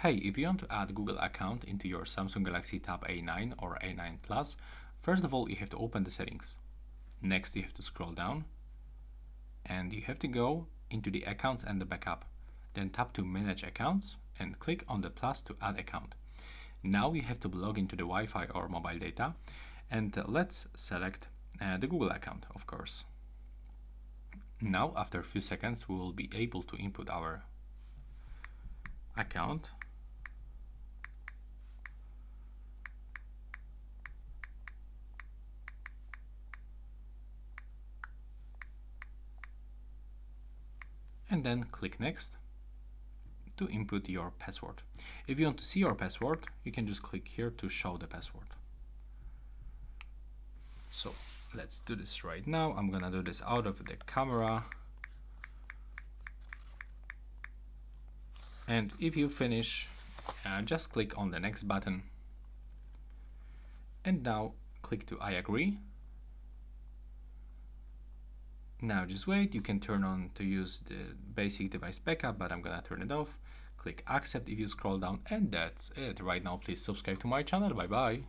Hey, if you want to add Google account into your Samsung Galaxy Tab A9 or A9 Plus, first of all, you have to open the settings. Next, you have to scroll down and you have to go into the accounts and the backup. Then tap to manage accounts and click on the plus to add account. Now you have to log into the Wi-Fi or mobile data, and let's select the Google account, of course. Now, after a few seconds, we will be able to input our account. And then click next to input your password. If you want to see your password, you can just click here to show the password. So let's do this right now. I'm gonna do this out of the camera. And if you finish, just click on the next button. And now click to I agree. Now just wait, you can turn on to use the basic device backup, but I'm gonna turn it off. Click accept if you scroll down, and that's it. Right now, please subscribe to my channel. Bye bye.